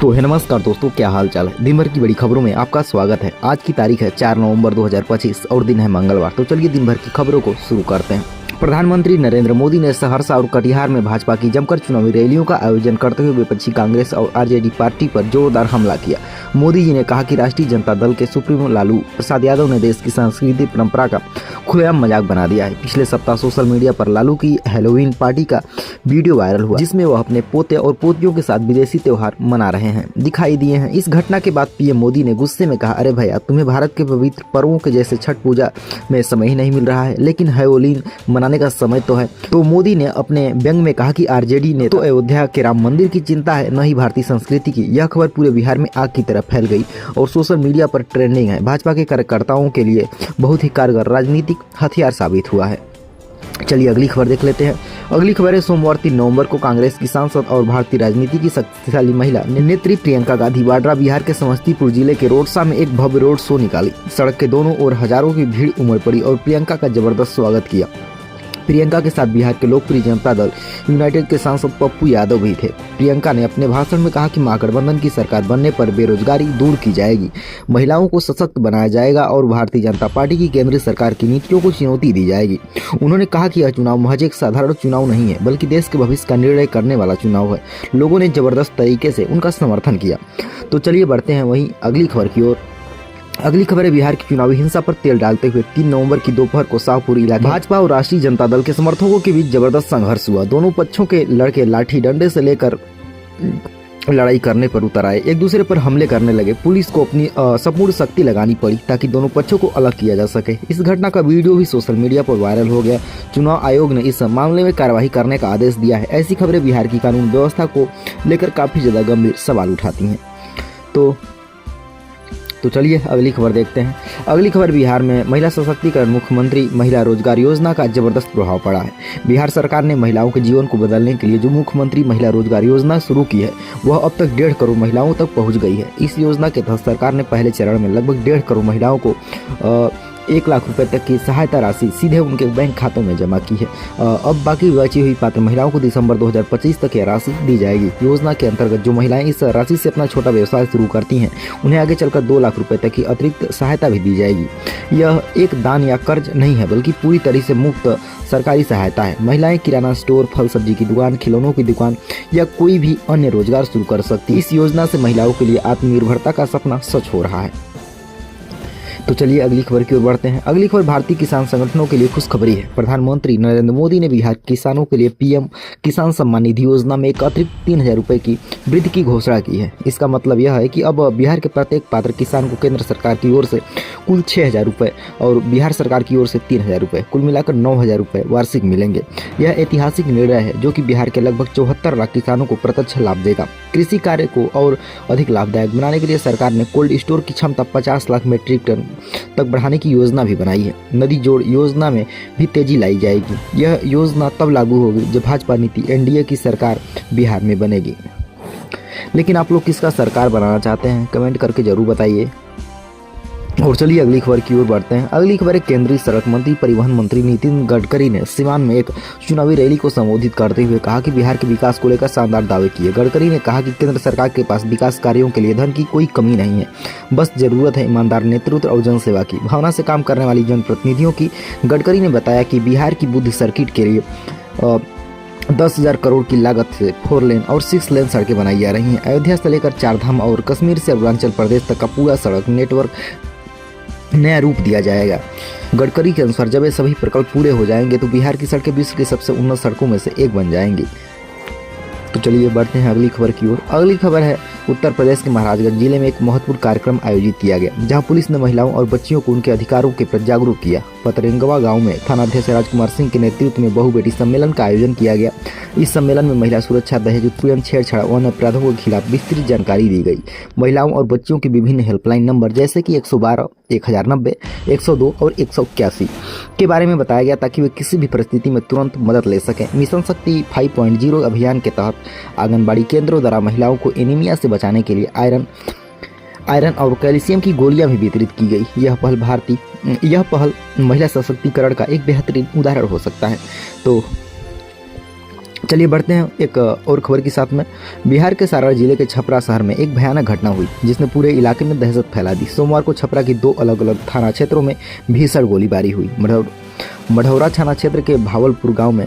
तो है नमस्कार दोस्तों, क्या हाल चाल है। दिन भर की बड़ी खबरों में आपका स्वागत है। आज की तारीख है 4 नवंबर 2025 और दिन है मंगलवार। तो चलिए दिन भर की खबरों को शुरू करते हैं। प्रधानमंत्री नरेंद्र मोदी ने सहरसा और कटिहार में भाजपा की जमकर चुनावी रैलियों का आयोजन करते हुए विपक्षी कांग्रेस और आरजेडी पार्टी पर जोरदार हमला किया। मोदी जी ने कहा कि राष्ट्रीय जनता दल के सुप्रीमो लालू प्रसाद यादव ने देश की सांस्कृतिक परंपरा का खुलेआम मजाक बना दिया है। पिछले सप्ताह सोशल मीडिया पर लालू की हैलोवीन पार्टी का वीडियो वायरल हुआ, जिसमें वह अपने पोते और पोतियों के साथ विदेशी त्योहार मना रहे हैं दिखाई दिए हैं। इस घटना के बाद पीएम मोदी ने गुस्से में कहा, अरे भैया, तुम्हें भारत के पवित्र पर्वों के जैसे छठ पूजा में समय ही नहीं मिल रहा है, लेकिन हैलोवीन मनाने का समय तो है। तो मोदी ने अपने व्यंग में कहा कि आरजेडी ने तो अयोध्या के राम मंदिर की चिंता है, न ही भारतीय संस्कृति की। यह खबर पूरे बिहार में आग की तरह फैल गई और सोशल मीडिया पर ट्रेंडिंग है। भाजपा के कार्यकर्ताओं के लिए बहुत ही कारगर राजनीतिक हथियार साबित हुआ है। चलिए अगली खबर देख लेते हैं। अगली खबर है सोमवार 3 नवंबर को कांग्रेस की सांसद और भारतीय राजनीति की शक्तिशाली महिला नेत्री प्रियंका गांधी वाड्रा बिहार के समस्तीपुर जिले के रोडसा में एक भव्य रोड शो निकाली। सड़क के दोनों ओर हजारों की भीड़ उमड़ पड़ी और प्रियंका का जबरदस्त स्वागत किया। प्रियंका के साथ बिहार के लोकप्रिय जनता दल यूनाइटेड के सांसद पप्पू यादव भी थे। प्रियंका ने अपने भाषण में कहा कि महागठबंधन की सरकार बनने पर बेरोजगारी दूर की जाएगी, महिलाओं को सशक्त बनाया जाएगा और भारतीय जनता पार्टी की केंद्रीय सरकार की नीतियों को चुनौती दी जाएगी। उन्होंने कहा कि यह चुनाव महज एक साधारण चुनाव नहीं है, बल्कि देश के भविष्य का निर्णय करने वाला चुनाव है। लोगों ने जबरदस्त तरीके से उनका समर्थन किया। तो चलिए बढ़ते हैं वहीं अगली खबर की ओर। अगली खबर है बिहार की चुनावी हिंसा पर तेल डालते हुए 3 नवंबर की दोपहर को शाहपुर इलाके भाजपा और राष्ट्रीय जनता दल के समर्थकों के बीच जबरदस्त संघर्ष हुआ। दोनों पक्षों के लड़के लाठी डंडे से लेकर लड़ाई करने पर उतर आए, एक दूसरे पर हमले करने लगे। पुलिस को अपनी संपूर्ण शक्ति लगानी पड़ी ताकि दोनों पक्षों को अलग किया जा सके। इस घटना का वीडियो भी सोशल मीडिया पर वायरल हो गया। चुनाव आयोग ने इस मामले में कार्रवाई करने का आदेश दिया है। ऐसी खबरें बिहार की कानून व्यवस्था को लेकर काफी ज्यादा गंभीर सवाल उठाती हैं। तो चलिए अगली खबर देखते हैं। अगली खबर बिहार में महिला सशक्तिकरण मुख्यमंत्री महिला रोजगार योजना का जबरदस्त प्रभाव पड़ा है। बिहार सरकार ने महिलाओं के जीवन को बदलने के लिए जो मुख्यमंत्री महिला रोजगार योजना शुरू की है, वह अब तक 1.5 करोड़ महिलाओं तक पहुंच गई है। इस योजना के तहत सरकार ने पहले चरण में लगभग 1.5 करोड़ महिलाओं को 1 लाख रुपए तक की सहायता राशि सीधे उनके बैंक खातों में जमा की है। अब बाकी बची हुई पात्र महिलाओं को दिसंबर 2025 तक यह राशि दी जाएगी। योजना के अंतर्गत जो महिलाएं इस राशि से अपना छोटा व्यवसाय शुरू करती हैं, उन्हें आगे चलकर 2 लाख रुपए तक की अतिरिक्त सहायता भी दी जाएगी। यह एक दान या कर्ज नहीं है, बल्कि पूरी तरह से मुफ्त सरकारी सहायता है। महिलाएं किराना स्टोर, फल सब्जी की दुकान, खिलौनों की दुकान या कोई भी अन्य रोजगार शुरू कर सकती। इस योजना से महिलाओं के लिए आत्मनिर्भरता का सपना सच हो रहा है। तो चलिए अगली खबर की ओर बढ़ते हैं। अगली खबर भारतीय किसान संगठनों के लिए खुशखबरी है। प्रधानमंत्री नरेंद्र मोदी ने बिहार के किसानों के लिए पीएम किसान सम्मान निधि योजना में एक अतिरिक्त 3,000 रुपए की वृद्धि की घोषणा की है। इसका मतलब यह है कि अब बिहार के प्रत्येक पात्र किसान को केंद्र सरकार की ओर से कुल 6,000 रुपये और बिहार सरकार की ओर से 3,000 रुपये, कुल मिलाकर 9,000 रुपये वार्षिक मिलेंगे। यह ऐतिहासिक निर्णय है जो कि बिहार के लगभग 74 लाख किसानों को प्रत्यक्ष लाभ देगा। कृषि कार्य को और अधिक लाभदायक बनाने के लिए सरकार ने कोल्ड स्टोर की क्षमता 50 लाख मीट्रिक टन तक बढ़ाने की योजना भी बनाई है। नदी जोड़ योजना में भी तेजी लाई जाएगी। यह योजना तब लागू होगी जब भाजपा नीति एनडीए की सरकार बिहार में बनेगी। लेकिन आप लोग किसका सरकार बनाना चाहते हैं, कमेंट करके जरूर बताइए। और चलिए अगली खबर की ओर बढ़ते हैं। अगली खबर है केंद्रीय सड़क मंत्री परिवहन मंत्री नितिन गडकरी ने सीवान में एक चुनावी रैली को संबोधित करते हुए कहा कि बिहार के विकास को लेकर शानदार दावे किए। गडकरी ने कहा कि केंद्र सरकार के पास विकास कार्यों के लिए धन की कोई कमी नहीं है, बस जरूरत है ईमानदार नेतृत्व और जनसेवा की भावना से काम करने वाली जनप्रतिनिधियों की। गडकरी ने बताया कि बिहार की बुद्ध सर्किट के लिए 10,000 करोड़ की लागत से 4 लेन और 6 लेन सड़कें बनाई जा रही हैं। अयोध्या से लेकर चारधाम और कश्मीर से अरुणाचल प्रदेश तक का पूरा सड़क नेटवर्क नया रूप दिया जाएगा। गडकरी के अनुसार जब ये सभी प्रकल्प पूरे हो जाएंगे तो बिहार की सड़कें विश्व की सबसे उन्नत सड़कों में से एक बन जाएंगी। तो चलिए बढ़ते हैं अगली खबर की ओर। अगली खबर है उत्तर प्रदेश के महाराजगंज जिले में एक महत्वपूर्ण कार्यक्रम आयोजित किया गया, जहां पुलिस ने महिलाओं और बच्चियों को उनके अधिकारों के प्रति जागरूक किया। पतरेंगवा गांव में थानाध्यक्ष राजकुमार सिंह के नेतृत्व में बहु बेटी सम्मेलन का आयोजन किया गया। इस सम्मेलन में महिला सुरक्षा, दहेज उत्पीड़न, छेड़छाड़ और अन्य अपराधों के खिलाफ विस्तृत जानकारी दी गई। महिलाओं और बच्चियों की विभिन्न हेल्पलाइन नंबर जैसे कि 112, 1090, 102 और 181 के बारे में बताया गया ताकि वे किसी भी परिस्थिति में तुरंत मदद ले सकें। मिशन शक्ति 5.0 अभियान के तहत आंगनबाड़ी केंद्रों द्वारा महिलाओं को एनीमिया से बचाने के लिए आयरन और कैल्शियम की गोलियां भी वितरित की गई। यह पहल महिला सशक्तिकरण का एक बेहतरीन उदाहरण हो सकता है। तो चलिए बढ़ते हैं एक और खबर के साथ में। बिहार के सारण जिले के छपरा शहर में एक भयानक घटना हुई जिसने पूरे इलाके में दहशत फैला दी। सोमवार को छपरा की 2 अलग अलग थाना क्षेत्रों में भीषण गोलीबारी हुई। मढ़ौरा थाना क्षेत्र के भावलपुर गांव में,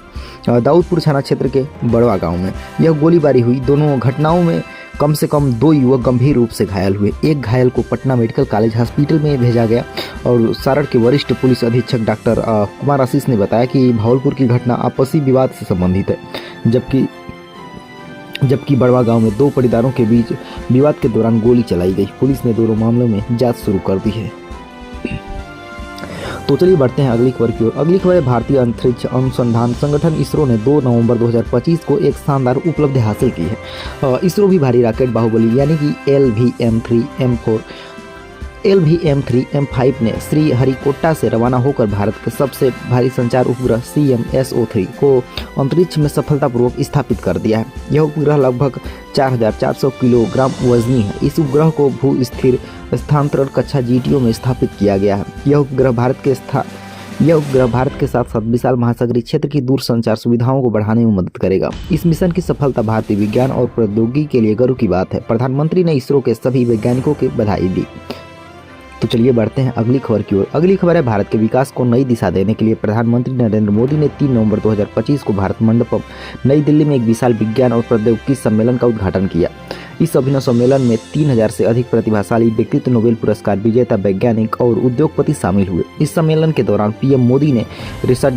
दाऊदपुर थाना क्षेत्र के बड़वा गांव में यह गोलीबारी हुई। दोनों घटनाओं में कम से कम 2 युवक गंभीर रूप से घायल हुए। एक घायल को पटना मेडिकल कॉलेज हॉस्पिटल में भेजा गया और सारण के वरिष्ठ पुलिस अधीक्षक डॉक्टर कुमार आशीष ने बताया कि भावलपुर की घटना आपसी विवाद से संबंधित है, जबकि बड़वा गांव में 2 परिवारों के बीच विवाद के दौरान गोली चलाई गई। पुलिस ने दोनों मामलों में जांच शुरू कर दी है। तो चलिए बढ़ते हैं अगली खबर की ओर। अगली खबर है भारतीय अंतरिक्ष अनुसंधान संगठन इसरो ने 2 नवंबर 2025 को एक शानदार उपलब्धि हासिल की है। इसरो भी भारी रॉकेट बाहुबली यानी कि LVM-3 ने श्रीहरिकोटा से रवाना होकर भारत के सबसे भारी संचार उपग्रह CMSO3 को अंतरिक्ष में सफलतापूर्वक स्थापित कर दिया है। यह उपग्रह लगभग 4400 किलोग्राम वजनी है। इस उपग्रह को भू स्थिर स्थानांतरण कक्षा GTO में स्थापित किया गया है। यह उपग्रह भारत के साथ साथ विशाल महासागरीय क्षेत्र की दूर संचार सुविधाओं को बढ़ाने में मदद करेगा। इस मिशन की सफलता भारतीय विज्ञान और प्रौद्योगिकी के लिए गर्व की बात है। प्रधानमंत्री ने इसरो के सभी वैज्ञानिकों को बधाई दी। तो चलिए बढ़ते हैं अगली खबर की ओर। अगली खबर है भारत के विकास को नई दिशा देने के लिए प्रधानमंत्री नरेंद्र मोदी ने 3 नवंबर 2025 को भारत मंडपम नई दिल्ली में एक विशाल विज्ञान और प्रौद्योगिकी सम्मेलन का उद्घाटन किया। इस अभिनव सम्मेलन में 3000 से अधिक प्रतिभाशाली व्यक्तित्व, नोबेल पुरस्कार विजेता वैज्ञानिक और उद्योगपति शामिल हुए। इस सम्मेलन के दौरान PM मोदी ने रिसर्च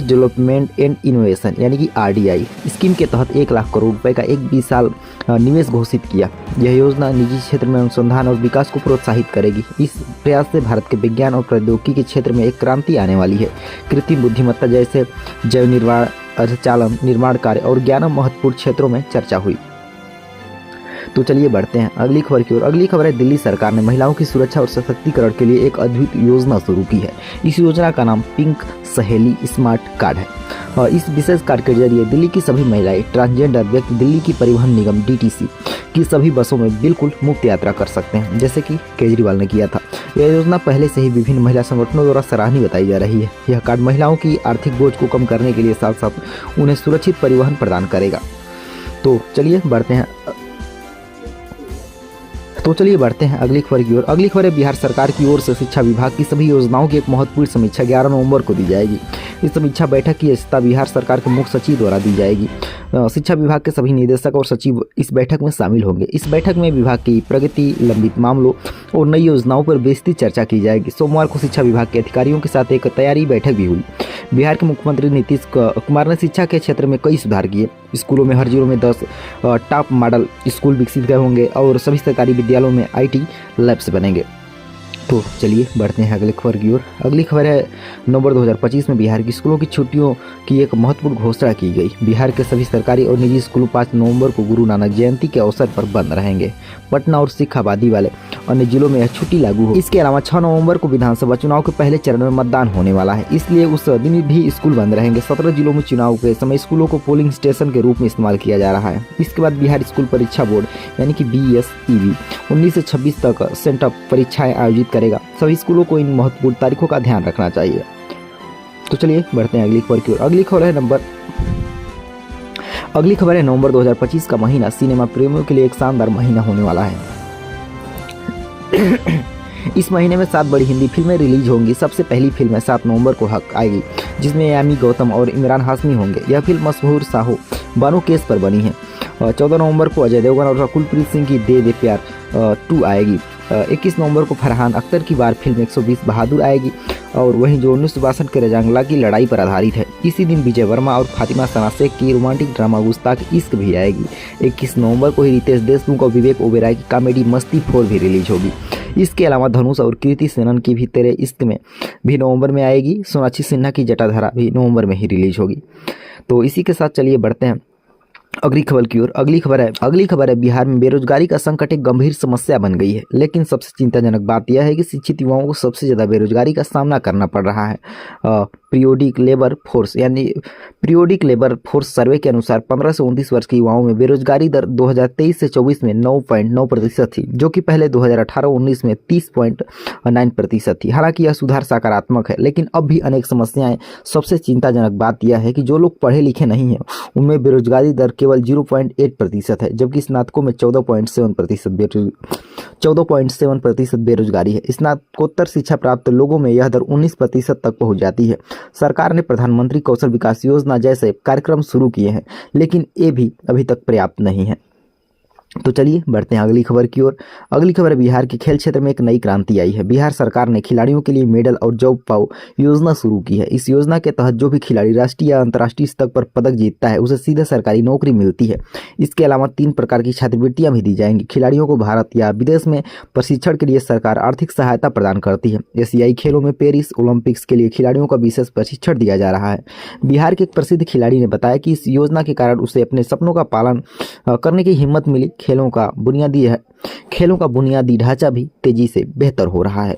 डेवलपमेंट एंड इनोवेशन यानी कि RDI स्कीम के तहत 1 लाख करोड़ रुपए का एक विशाल निवेश घोषित किया। यह योजना निजी क्षेत्र में अनुसंधान और विकास को प्रोत्साहित करेगी। इस प्रयास से भारत के विज्ञान और प्रौद्योगिकी के क्षेत्र में एक क्रांति आने वाली है। कृत्रिम बुद्धिमत्ता जैसे जैव निर्माण, निर्माण कार्य और ज्ञान महत्वपूर्ण क्षेत्रों में चर्चा हुई। तो चलिए बढ़ते हैं अगली खबर की ओर। अगली खबर है दिल्ली सरकार ने महिलाओं की सुरक्षा और सशक्तिकरण के लिए एक अद्भुत योजना शुरू की है। इस योजना का नाम पिंक सहेली स्मार्ट कार्ड है और इस विशेष कार्ड के जरिए दिल्ली की सभी महिलाएं, ट्रांसजेंडर व्यक्ति दिल्ली की परिवहन निगम DTC की सभी बसों में बिल्कुल मुफ्त यात्रा कर सकते हैं, जैसे कि केजरीवाल ने किया था। यह योजना पहले से ही विभिन्न महिला संगठनों द्वारा सराहनीय बताई जा रही है। यह कार्ड महिलाओं की आर्थिक बोझ को कम करने के लिए साथ साथ उन्हें सुरक्षित परिवहन प्रदान करेगा। तो चलिए बढ़ते हैं अगली खबर की ओर। अगली खबर है बिहार सरकार की ओर से शिक्षा विभाग की सभी योजनाओं की एक महत्वपूर्ण समीक्षा 11 नवंबर को दी जाएगी। इस समीक्षा बैठक की अध्यक्षता बिहार सरकार के मुख्य सचिव द्वारा दी जाएगी। शिक्षा विभाग के सभी निदेशक और सचिव इस बैठक में शामिल होंगे। इस बैठक में विभाग की प्रगति, लंबित मामलों और नई योजनाओं पर विस्तृत चर्चा की जाएगी। सोमवार को शिक्षा विभाग के अधिकारियों के साथ एक तैयारी बैठक भी हुई। बिहार के मुख्यमंत्री नीतीश कुमार ने शिक्षा के क्षेत्र में कई सुधार किए। स्कूलों में हर जिलों में 10 टॉप मॉडल स्कूल विकसित गए होंगे और सभी सरकारी विद्यालयों में IT लैब्स बनेंगे। तो चलिए बढ़ते हैं अगली खबर की ओर। अगली खबर है नवंबर 2025 में बिहार की स्कूलों की छुट्टियों की एक महत्वपूर्ण घोषणा की गई। बिहार के सभी सरकारी और निजी स्कूल 5 नवंबर को गुरु नानक जयंती के अवसर पर बंद रहेंगे। पटना और सिख आबादी वाले अन्य जिलों में यह छुट्टी लागू हो। इसके अलावा 6 नवंबर को विधानसभा चुनाव के पहले चरण में मतदान होने वाला है, इसलिए उस दिन भी स्कूल बंद रहेंगे। 17 जिलों में चुनाव के समय स्कूलों को पोलिंग स्टेशन के रूप में इस्तेमाल किया जा रहा है। इसके बाद बिहार स्कूल परीक्षा बोर्ड यानी कि BSEB 19 से 26 तक सेंटअप परीक्षाएं आयोजित करेगा। सभी स्कूलों को इन महत्वपूर्ण तारीखों का ध्यान रखना चाहिए। तो चलिए बढ़ते हैं अगली खबर की ओर। अगली खबर है नवंबर 2025 का महीना सिनेमा प्रेमियों के लिए एक शानदार महीना होने वाला है। इस महीने में 7 बड़ी हिंदी फिल्में रिलीज होंगी। सबसे पहली फिल्म 7 नवंबर को हक आएगी, जिसमें यामी गौतम और इमरान हाशमी होंगे। यह फिल्म मशहूर साहो बानो केस पर बनी है। 14 नवंबर को अजय देवगन और रकुलप्रीत सिंह की दे प्यार 2 आएगी। 21 नवंबर को फरहान अख्तर की वार फिल्म 120 बहादुर आएगी और वहीं जो 1962 के रजांगला की लड़ाई पर आधारित है। इसी दिन विजय वर्मा और फातिमा सना शेख की रोमांटिक ड्रामा गुस्ताख इश्क भी आएगी। 21 नवंबर को ही रितेश देशमुख और विवेक ओबेरॉय की कॉमेडी मस्ती 4 भी रिलीज होगी। इसके अलावा धनुष और कृति सेनन की भी तेरे इश्क में भी नवंबर में आएगी। सोनाक्षी सिन्हा की जटाधारा भी नवंबर में ही रिलीज होगी। तो इसी के साथ चलिए बढ़ते हैं अगली खबर की ओर। अगली खबर है बिहार में बेरोजगारी का संकट एक गंभीर समस्या बन गई है, लेकिन सबसे चिंताजनक बात यह है कि शिक्षित युवाओं को सबसे ज़्यादा बेरोजगारी का सामना करना पड़ रहा है। पीरियोडिक लेबर फोर्स सर्वे के अनुसार 15 से 29 वर्ष के युवाओं में बेरोजगारी दर 2023 से 24 में 9.9% थी, जो कि पहले 2018-19 में 30.9% थी। हालांकि यह सुधार सकारात्मक है, लेकिन अब भी अनेक समस्याएं। सबसे चिंताजनक बात यह है कि जो लोग पढ़े लिखे नहीं हैं उनमें बेरोजगारी दर केवल 0.8% है, जबकि स्नातकों में 14.7% बेरोजगारी है। स्नातकोत्तर शिक्षा प्राप्त लोगों में यह दर 19% तक पहुंच जाती है। सरकार ने प्रधानमंत्री कौशल विकास योजना जैसे कार्यक्रम शुरू किए हैं, लेकिन ये भी अभी तक पर्याप्त नहीं है। तो चलिए बढ़ते हैं अगली खबर की ओर। अगली खबर बिहार के खेल क्षेत्र में एक नई क्रांति आई है। बिहार सरकार ने खिलाड़ियों के लिए मेडल और जॉब पाओ योजना शुरू की है। इस योजना के तहत जो भी खिलाड़ी राष्ट्रीय या अंतर्राष्ट्रीय स्तर पर पदक जीतता है उसे सीधे सरकारी नौकरी मिलती है। इसके अलावा 3 प्रकार की छात्रवृत्तियां भी दी जाएंगी। खिलाड़ियों को भारत या विदेश में प्रशिक्षण के लिए सरकार आर्थिक सहायता प्रदान करती है। एशियाई खेलों में पेरिस ओलंपिक्स के लिए खिलाड़ियों का विशेष प्रशिक्षण दिया जा रहा है। बिहार के एक प्रसिद्ध खिलाड़ी ने बताया कि इस योजना के कारण उसे अपने सपनों का पालन करने की हिम्मत मिली। खेलों का बुनियादी ढांचा भी तेजी से बेहतर हो रहा है।